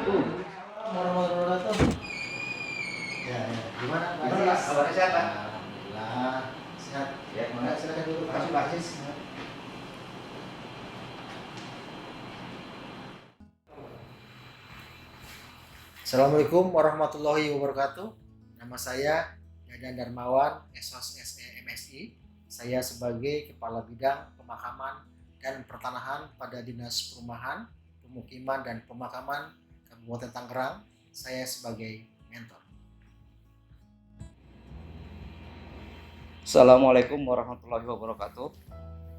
Assalamualaikum warahmatullahi wabarakatuh. Ya, ya. Gimana Pak Gimana Pak? Aziz? Kabarnya sehat Pak? Alhamdulillah sehat. Ya, Mangga gimana? silakan dulu Pak Makasih Pak. Aziz. Assalamualaikum warahmatullahi wabarakatuh. Nama saya Dadan Darmawan, SOS MSI. Saya sebagai Kepala Bidang Pemakaman dan Pertanahan pada Dinas Perumahan, Pemukiman dan Pemakaman Kabupaten Tangerang. Saya sebagai mentor. Assalamualaikum warahmatullahi wabarakatuh.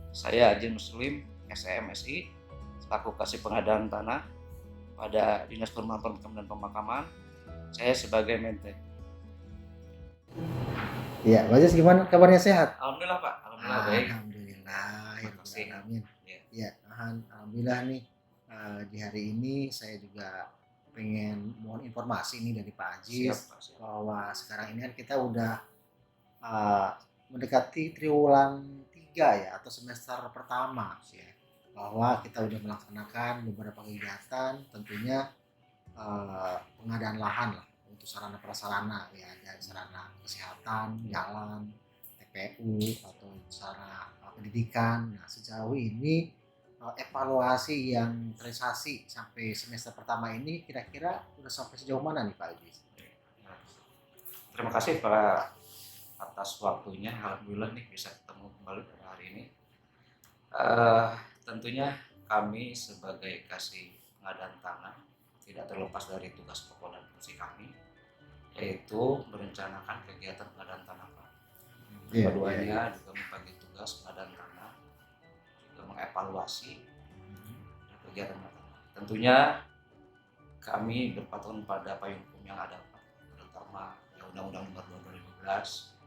Saya Haji Muslim, SMSI, selaku Kasih Pengadaan Tanah pada Dinas Perumahan Permukiman dan Pemakaman. Saya sebagai mente. Iya, Pak Aziz gimana kabarnya sehat? Alhamdulillah Pak, alhamdulillah baik. Alhamdulillah, Makasih. amin. Ya. Ya, alhamdulillah nih di hari ini saya juga pengen mohon informasi nih dari Pak Aziz. Siap, Pak, siap. Bahwa sekarang ini kan kita udah mendekati triwulan 3 ya atau semester pertama ya. Bahwa kita udah melaksanakan beberapa kegiatan tentunya pengadaan lahan lah untuk sarana prasarana ya, dan sarana kesehatan, jalan, TPU atau sarana pendidikan. Nah, sejauh ini evaluasi yang terrealisasi sampai semester pertama ini kira-kira udah sampai sejauh mana nih Pak Aziz? Terima kasih Pak atas waktunya. Alhamdulillah nih bisa ketemu kembali pada hari ini. Tentunya kami sebagai Kasih Pengadaan Tanah tidak terlepas dari tugas pokok dan fungsi kami, yaitu merencanakan kegiatan pengadaan tanah Pak. Keduanya juga membagi tugas pengadaan tanah, juga mengevaluasi kegiatan tanah. Tentunya kami berpatok pada payung hukum yang ada Pak, terutama Undang-Undang Nomor 2 2012,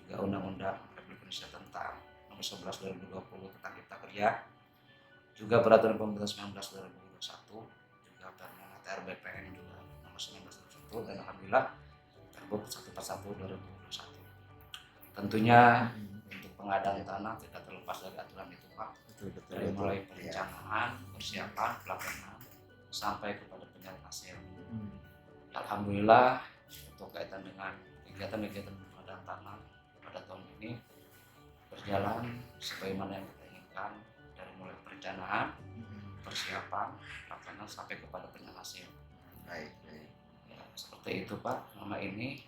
juga Undang-Undang Republik Indonesia tentang Nomor 11 2020 tentang Cipta Kerja, juga Peraturan Pemerintah 19 2021, juga Permen RBPN juga Nomor 19 2021, dan alhamdulillah Pergub 141 2021. Tentunya untuk pengadaan tanah tidak terlepas dari aturan itu Pak. Dari mulai perencanaan, persiapan, pelaksanaan sampai kepada penyerahan hasil. Alhamdulillah untuk kaitan dengan kegiatan-kegiatan pengadaan tanah pada tahun ini berjalan sebagaimana yang kita inginkan, dari mulai perencanaan, persiapan, pelaksanaan sampai kepada penyerahan hasil. Baik. Ya, seperti itu Pak. Nama ini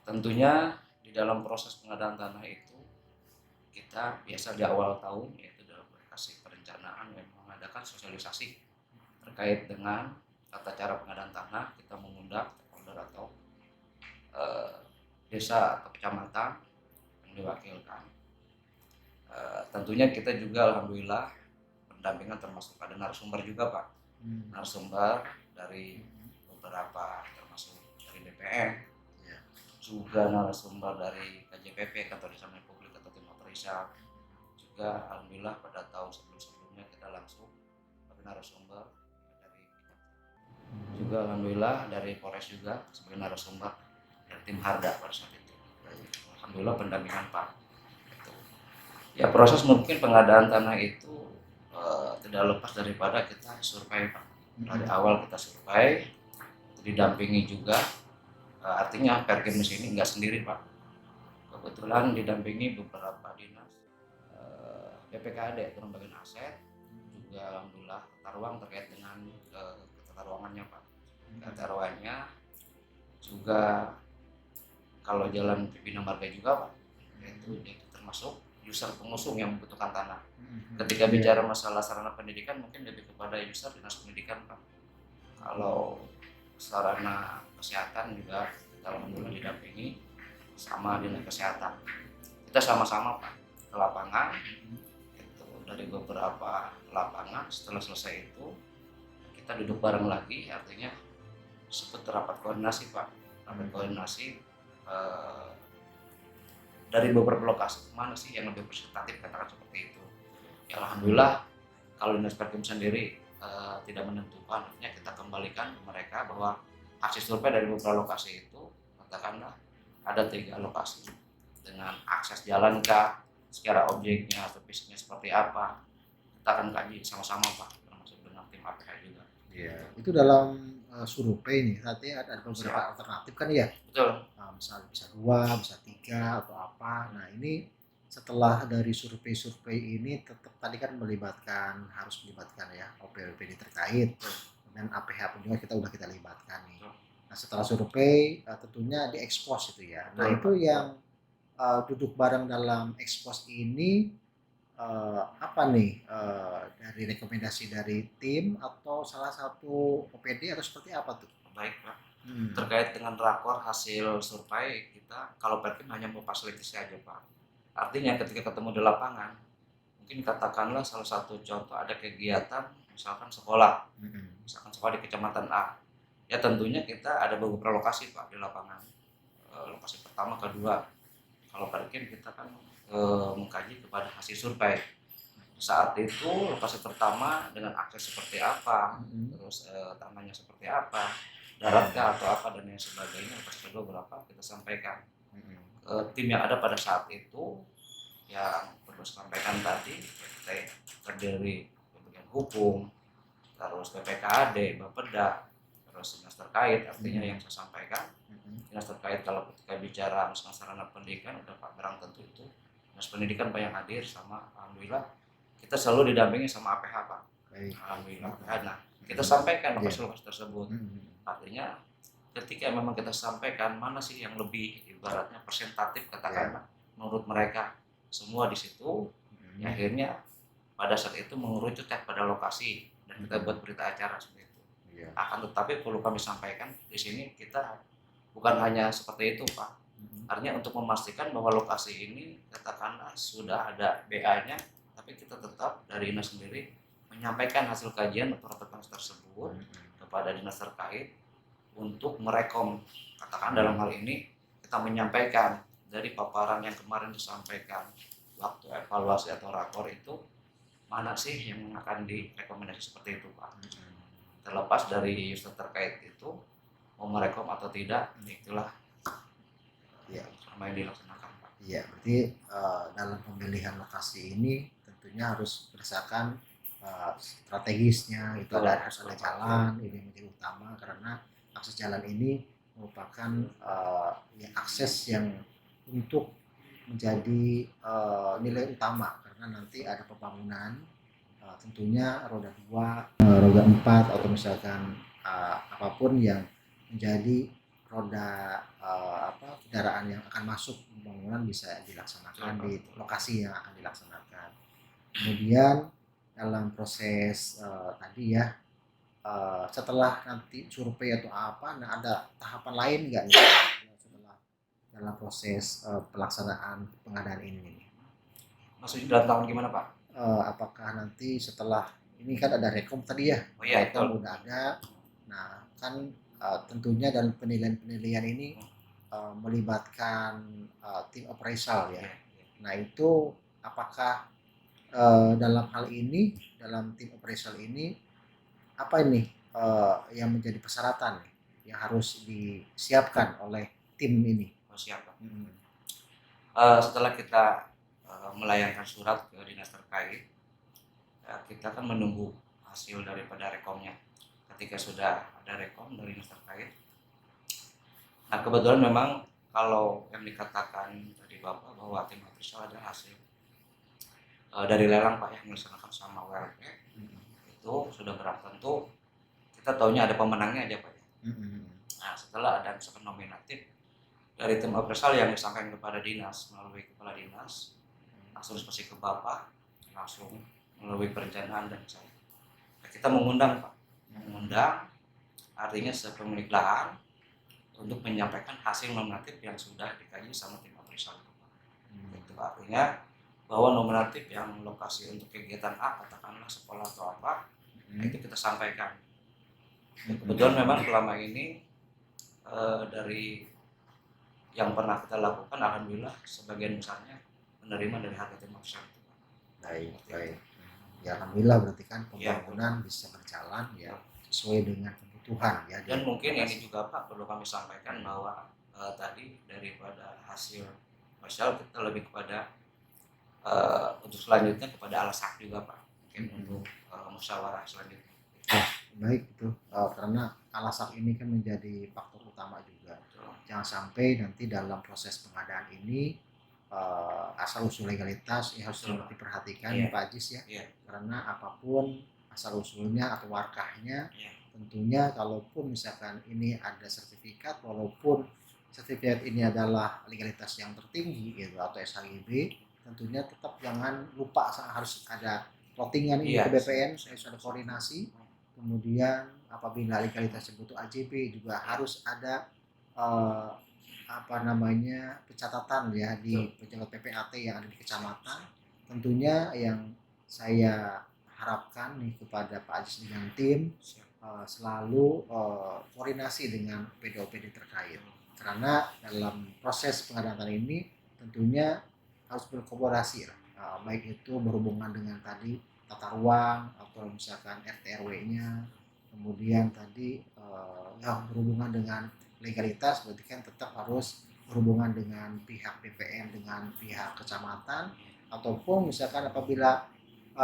tentunya di dalam proses pengadaan tanah itu kita biasa di awal tahun, yaitu dalam kasih perencanaan yang mengadakan sosialisasi terkait dengan tata cara pengadaan tanah. Kita mengundang stakeholder atau desa atau kecamatan yang diwakilkan. Tentunya kita juga alhamdulillah pendampingan termasuk ada narasumber juga Pak. Narasumber dari beberapa termasuk dari BPN, juga narasumber dari KJPP, Kantor Desa Publik atau Tim Otorisa. Juga alhamdulillah pada tahun sebelumnya kita langsung ada narasumber dari juga alhamdulillah dari Polres juga sebagai narasumber dari tim Harda pada saat itu. Alhamdulillah pendampingan Pak. Ya, proses mungkin pengadaan tanah itu tidak lepas daripada kita survei Pak. Dari awal kita survei, didampingi juga. Artinya Perkimnis ini nggak sendiri Pak. Kebetulan didampingi beberapa dinas, BPKAD, Bagian Aset, juga alhamdulillah tata ruang terkait dengan tata ruangannya Pak. Tata ruangnya juga kalau jalan Bina Marga juga Pak, itu termasuk user pengusung yang membutuhkan tanah. Ketika bicara masalah sarana pendidikan mungkin lebih kepada user dinas pendidikan Pak. Kalau sarana kesehatan juga kita alhamdulillah didampingi sama dinas kesehatan. Kita sama-sama Pak ke lapangan, itu dari beberapa lapangan. Setelah selesai itu kita duduk bareng lagi, artinya seperti rapat koordinasi Pak, rapat koordinasi dari beberapa lokasi mana sih yang lebih representatif, katakan seperti itu. Ya alhamdulillah kalau dinas Perkim sendiri tidak menentukan, artinya kita kembalikan ke mereka bahwa hasil survei dari beberapa lokasi itu katakanlah ada 3 lokasi dengan akses jalan kah, secara objeknya atau fisiknya seperti apa, kita akan kaji sama-sama Pak, termasuk dengan tim APH juga. Iya, itu dalam survei nih, artinya ada beberapa Siap, alternatif kan ya. betul. Misal bisa 2, bisa 3 atau apa. Nah, ini setelah dari survei-survei ini tetap tadi kan harus melibatkan ya OPWD terkait dan APH pun juga kita libatkan nih. Betul, Nah, setelah survei tentunya diekspos itu ya. Nah, betul, itu Pak. yang duduk bareng dalam ekspos ini apa nih dari rekomendasi dari tim atau salah satu OPD atau seperti apa tuh? Baik, Pak. Hmm. Terkait dengan rakor hasil survei kita, kalau Perkim hanya mau fasilitasi aja, Pak. Artinya ketika ketemu di lapangan, mungkin katakanlah salah satu contoh ada kegiatan misalkan sekolah, misalkan sekolah di kecamatan A. Ya tentunya kita ada beberapa lokasi, Pak, di lapangan. Lokasi pertama, kedua. Kalau Perkim kita kan mengkaji kepada hasil survei. Saat itu lokasi pertama dengan akses seperti apa, terus tanahnya seperti apa, daratkah atau apa dan yang sebagainya. Lokasi kedua berapa kita sampaikan ke tim yang ada pada saat itu, yang perlu sampaikan tadi terdiri bagian hukum, terus BPKAD, Bapeda, terus dinas terkait. Artinya yang saya sampaikan dinas terkait kalau ketika bicara misalnya sarana pendidikan udah Pak Berang, tentu itu dinas pendidikan Pak yang hadir, sama alhamdulillah kita selalu didampingi sama APH, Pak. Baik. Alhamdulillah. Nah, kita sampaikan lokasi-lokasi tersebut. Artinya ketika memang kita sampaikan mana sih yang lebih ibaratnya presentatif katakanlah menurut mereka semua di situ, ya akhirnya pada saat itu mengerucut pada lokasi dan kita buat berita acara seperti itu. Akan tetapi perlu kami sampaikan di sini kita bukan hanya seperti itu, Pak. Artinya untuk memastikan bahwa lokasi ini katakanlah sudah ada BA-nya, tapi kita tetap dari dinas sendiri menyampaikan hasil kajian atau rapat tersebut kepada dinas terkait untuk merekom. Katakan dalam hal ini kita menyampaikan dari paparan yang kemarin disampaikan waktu evaluasi atau rakor itu, mana sih yang akan direkomendasi seperti itu, Pak. Terlepas dari user terkait itu mau merekom atau tidak, itulah sama yang dilaksanakan, Pak. Iya, berarti dalam pemilihan lokasi ini tentunya harus berdasarkan strategisnya, itu harus ada jalan, ini menjadi utama karena akses jalan ini merupakan akses yang untuk menjadi nilai utama karena nanti ada pembangunan tentunya roda 2, roda 4 atau misalkan apapun yang menjadi roda kendaraan yang akan masuk pembangunan bisa dilaksanakan di lokasi yang akan dilaksanakan. Kemudian dalam proses tadi ya setelah nanti survei atau apa, nah ada tahapan lain nggak nih setelah dalam proses pelaksanaan pengadaan ini? Maksudnya dalam tahun gimana, Pak? Apakah nanti setelah ini kan ada rekom tadi ya, rekom udah ada, nah kan tentunya dalam penilaian ini melibatkan tim appraisal ya. Nah itu apakah dalam hal ini, dalam tim appraisal ini apa ini yang menjadi persyaratan yang harus disiapkan oleh tim ini? Siap, Pak. Setelah kita melayangkan surat ke dinas terkait, kita kan menunggu hasil daripada rekomnya. Ketika sudah ada rekom dari dinas terkait, nah kebetulan memang kalau yang dikatakan tadi Bapak bahwa tim appraisal adalah hasil dari lelang, Pak, yang dilaksanakan sama WLP, itu sudah berapa tentu kita taunya ada pemenangnya aja, Pak. Nah setelah ada misalkan nominatif dari tim appraisal yang disampaikan kepada dinas melalui kepala dinas, langsung diskusi ke Bapak, langsung melalui perencanaan dan saya. Kita mengundang, Pak, mengundang artinya sepemilik lahan untuk menyampaikan hasil nominatif yang sudah dikaji sama tim appraisal. Itu artinya bahwa nominatif yang lokasi untuk kegiatan A, katakanlah sekolah atau apa, itu kita sampaikan. Kebetulan memang selama ini dari yang pernah kita lakukan, alhamdulillah sebagian besarnya menerima dari harga tim appraisal itu. Baik. Ya alhamdulillah berarti kan pembangunan bisa berjalan ya sesuai dengan kebutuhan ya. Dan mungkin ini juga, Pak, perlu kami sampaikan bahwa tadi daripada hasil appraisal kita lebih kepada untuk selanjutnya kepada alasan juga, Pak, mungkin untuk musyawarah selanjutnya. baik itu karena kalasak ini kan menjadi faktor utama juga. Betul. Jangan sampai nanti dalam proses pengadaan ini asal usul legalitas ya harus Betul. diperhatikan Iya. Pak Ajis ya. Iya. Karena apapun asal usulnya atau warkahnya, Iya. tentunya kalaupun misalkan ini ada sertifikat, walaupun sertifikat ini adalah legalitas yang tertinggi gitu atau SHGB, tentunya tetap jangan lupa harus ada plottingan ini Iya, ke BPN, siap, harus ada siap. koordinasi. Kemudian apabila legalitas butuh AJB juga harus ada eh, apa namanya pencatatan ya di pejabat PPAT yang ada di kecamatan. Tentunya yang saya harapkan nih kepada Pak Ajis dengan tim selalu koordinasi dengan PD-OPD terkait, karena dalam proses pengadaan ini tentunya harus berkolaborasi lah, baik itu berhubungan dengan tadi tata ruang atau misalkan RT RW-nya, kemudian tadi yang berhubungan dengan legalitas berarti kan tetap harus berhubungan dengan pihak BPN dengan pihak kecamatan, ataupun misalkan apabila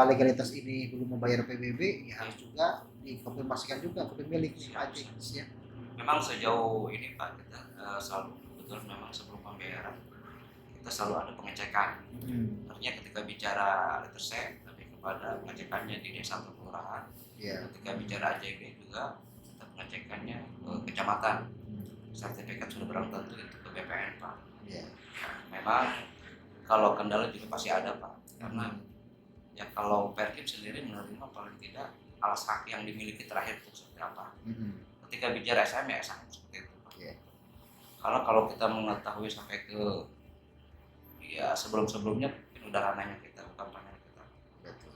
legalitas ini belum membayar PBB ya harus juga dikonfirmasikan juga ke pemilik Pak Ajis ya. Memang sejauh ini Pak kita selalu betul memang sebelum pembayaran kita selalu ada pengecekan. Artinya ketika bicara letterset tapi kepada pengecekannya di desa atau kelurahan. Ketika bicara AJB juga kita pengecekannya ke kecamatan. Sertifikat sudah barang tentu itu ke BPN Pak. Memang kalau kendala juga pasti ada Pak, karena ya kalau Perkim sendiri menerima paling tidak alas hak yang dimiliki terakhir itu seperti apa. Ketika bicara SM ya SM seperti itu Pak. Kalau kita mengetahui sampai ke ya sebelum-sebelumnya mungkin udah ranahnya kita, bukan ranahnya kita. Betul.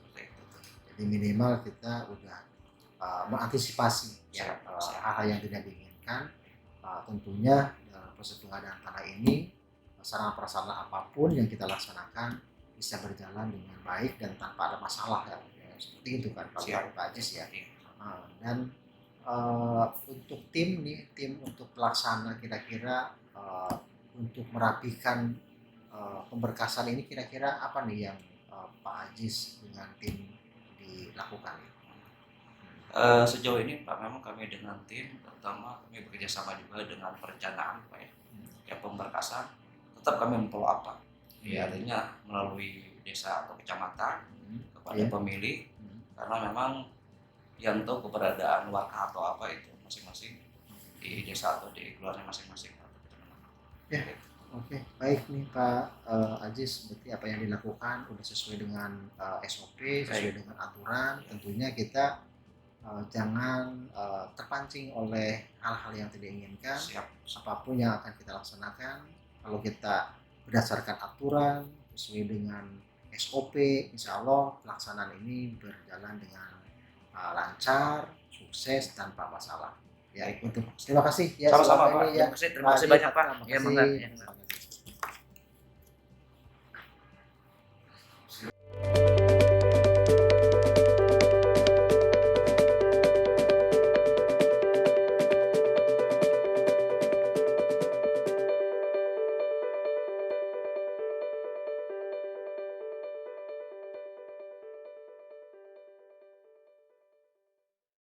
Jadi minimal kita udah mengantisipasi ya hal-hal yang tidak diinginkan. Tentunya dalam proses pengadaan tanah ini sarana prasarana apapun yang kita laksanakan bisa berjalan dengan baik dan tanpa ada masalah ya seperti itu kan Pak Ajis ya. Dan untuk tim untuk pelaksana kira-kira untuk merapikan pemberkasan ini kira-kira apa nih yang Pak Ajis dengan tim dilakukan? Sejauh ini Pak memang kami dengan tim pertama kami bekerja sama juga dengan perencanaan Pak ya. Ya pemberkasan tetap kami memfollow up Pak. Ya artinya melalui desa atau kecamatan kepada pemilik, karena memang yang tahu keberadaan warga atau apa itu masing-masing di desa atau di keluarga masing-masing. Oke, baik nih Pak Ajis, berarti apa yang dilakukan udah sesuai dengan SOP, sesuai dengan aturan. Tentunya kita jangan terpancing oleh hal-hal yang tidak diinginkan. Apapun yang akan kita laksanakan, kalau kita berdasarkan aturan sesuai dengan SOP, insya Allah pelaksanaan ini berjalan dengan lancar, sukses tanpa masalah. Ya, untuk terima kasih ya. Sama-sama Pak. Terima kasih banyak Pak. Ya,